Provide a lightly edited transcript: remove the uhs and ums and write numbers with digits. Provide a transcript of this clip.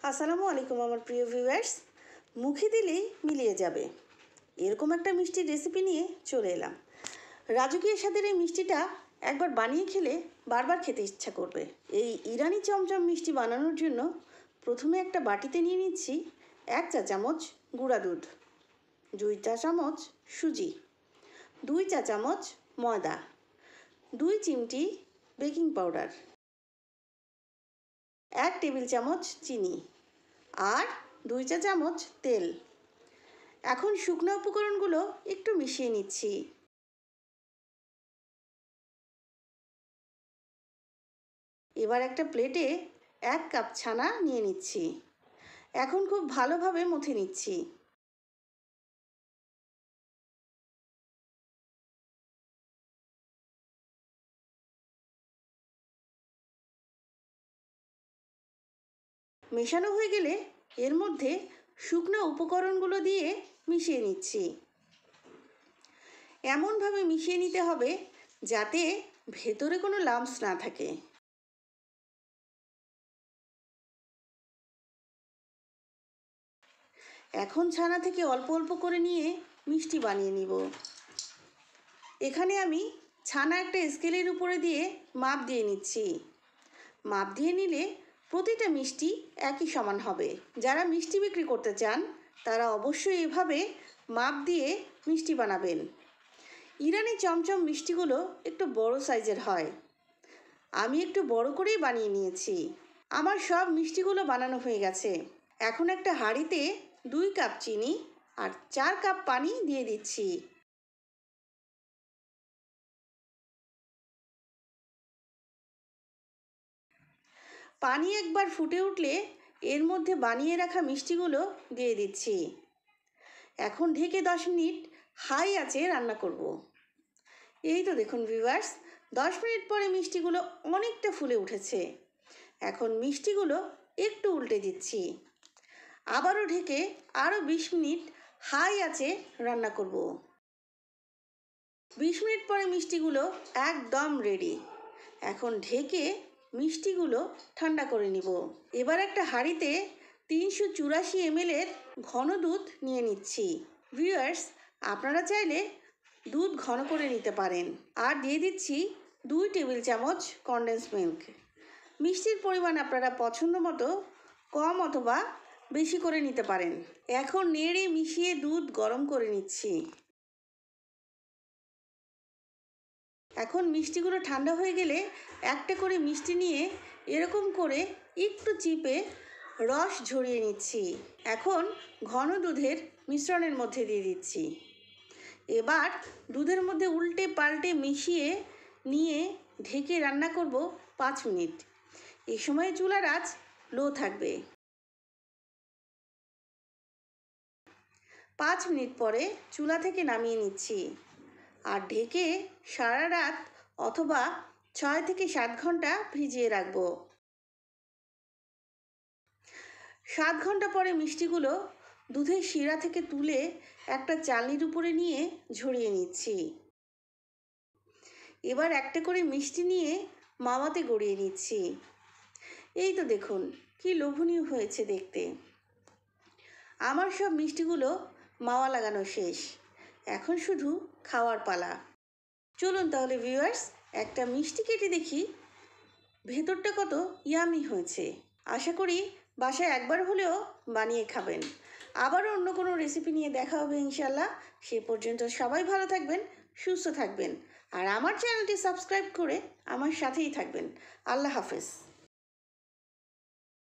আসসালামু আলাইকুম আমার প্রিয় ভিউয়ার্স। মুখে দিলেই মিলিয়ে যাবে এরকম একটা মিষ্টির রেসিপি নিয়ে চলে এলাম। রাজকীয় স্বাদের এই মিষ্টিটা একবার বানিয়ে খেলে বারবার খেতে ইচ্ছা করবে। এই ইরানি চমচম মিষ্টি বানানোর জন্য প্রথমে একটা বাটিতে নিয়ে নিচ্ছি 1 চা চামচ গুঁড়া দুধ, 2 চা চামচ সুজি, 2 চা চামচ ময়দা, 2 চিমটি বেকিং পাউডার, 1 টেবিল চামচ চিনি আর 2 চা চামচ তেল। এখন শুকনো উপকরণগুলো একটু মিশিয়ে নিচ্ছি। এবার একটা প্লেটে 1 কাপ ছানা নিয়ে নিচ্ছি। এখন খুব ভালোভাবে মথে নিচ্ছি। মেশানো হয়ে গেলে এর মধ্যে শুকনো উপকরণগুলো দিয়ে মিশিয়ে নিচ্ছি। এমনভাবে মিশিয়ে নিতে হবে যাতে ভেতরে কোনো লাম্পস না থাকে। এখন ছানা থেকে অল্প অল্প করে নিয়ে মিষ্টি বানিয়ে নিব। এখানে আমি ছানা একটা স্কেলের উপরে দিয়ে মাপ দিয়ে নিচ্ছি। মাপ দিয়ে নিলে প্রতিটা মিষ্টি একই সমান হবে। যারা মিষ্টি বিক্রি করতে চান তারা অবশ্যই এভাবে মাপ দিয়ে মিষ্টি বানাবেন। ইরানি চমচম মিষ্টিগুলো একটু বড় সাইজের হয়। আমি একটু বড় করেই বানিয়ে নিয়েছি। আমার সব মিষ্টিগুলো বানানো হয়ে গেছে। এখন একটা হাঁড়িতে 2 কাপ চিনি আর 4 কাপ পানি দিয়ে দিচ্ছি। পানি একবার ফুটে উঠলে এর মধ্যে বানিয়ে রাখা মিষ্টিগুলো দিয়ে দিচ্ছি। এখন ঢেকে 10 মিনিট হাই আঁচে রান্না করব। এই তো দেখুন ভিউয়ার্স, 10 মিনিট পরে মিষ্টিগুলো অনেকটা ফুলে উঠেছে। এখন মিষ্টিগুলো একটু উল্টে দিচ্ছি। আবারও ঢেকে আরও 20 মিনিট হাই আঁচে রান্না করব। 20 মিনিট পরে মিষ্টিগুলো একদম রেডি। এখন ঢেকে মিষ্টিগুলো ঠান্ডা করে নিব। এবার একটা হাঁড়িতে 384 ml ঘন দুধ নিয়ে নিচ্ছি। ভিউয়ার্স, আপনারা চাইলে দুধ ঘন করে নিতে পারেন। আর দিয়ে দিচ্ছি 2 টেবিল চামচ কনডেন্স মিল্ক। মিষ্টির পরিমাণ আপনারা পছন্দ মতো কম অথবা বেশি করে নিতে পারেন। এখন নেড়ে মিশিয়ে দুধ গরম করে নিচ্ছি। এখন মিষ্টিগুলো ঠান্ডা হয়ে গেলে একটা করে মিষ্টি নিয়ে এরকম করে একটু চিপে রস ঝরিয়ে নিচ্ছি। এখন ঘন দুধের মিশ্রণের মধ্যে দিয়ে দিচ্ছি। এবার দুধের মধ্যে উল্টে পাল্টে মিশিয়ে নিয়ে ঢেকে রান্না করব 5 মিনিট। এই সময় চুলার আঁচ লো থাকবে। 5 মিনিট পরে চুলা থেকে নামিয়ে নিচ্ছি আর ঢেকে সারা রাত অথবা 6 থেকে 7 ঘন্টা ভিজিয়ে রাখবো। 7 ঘন্টা পরে মিষ্টিগুলো দুধের শিরা থেকে তুলে একটা চালনির উপরে নিয়ে ঝরিয়ে নিচ্ছি। এবার একটা করে মিষ্টি নিয়ে মাওয়াতে গড়িয়ে নিচ্ছি। এই তো দেখুন কি লোভনীয় হয়েছে দেখতে। আমার সব মিষ্টিগুলো মাওয়া লাগানো শেষ। এখন শুধু খাওয়ার পালা। চলুন তাহলে ভিউয়ার্স, একটা মিষ্টি কেটে দেখি ভেতরটা কত ইয়ামি হয়েছে। আশা করি বাসায় একবার হলেও বানিয়ে খাবেন। আবারও অন্য কোনো রেসিপি নিয়ে দেখা হবে ইনশাল্লাহ। সে পর্যন্ত সবাই ভালো থাকবেন, সুস্থ থাকবেন আর আমার চ্যানেলটি সাবস্ক্রাইব করে আমার সাথেই থাকবেন। আল্লাহ হাফেজ।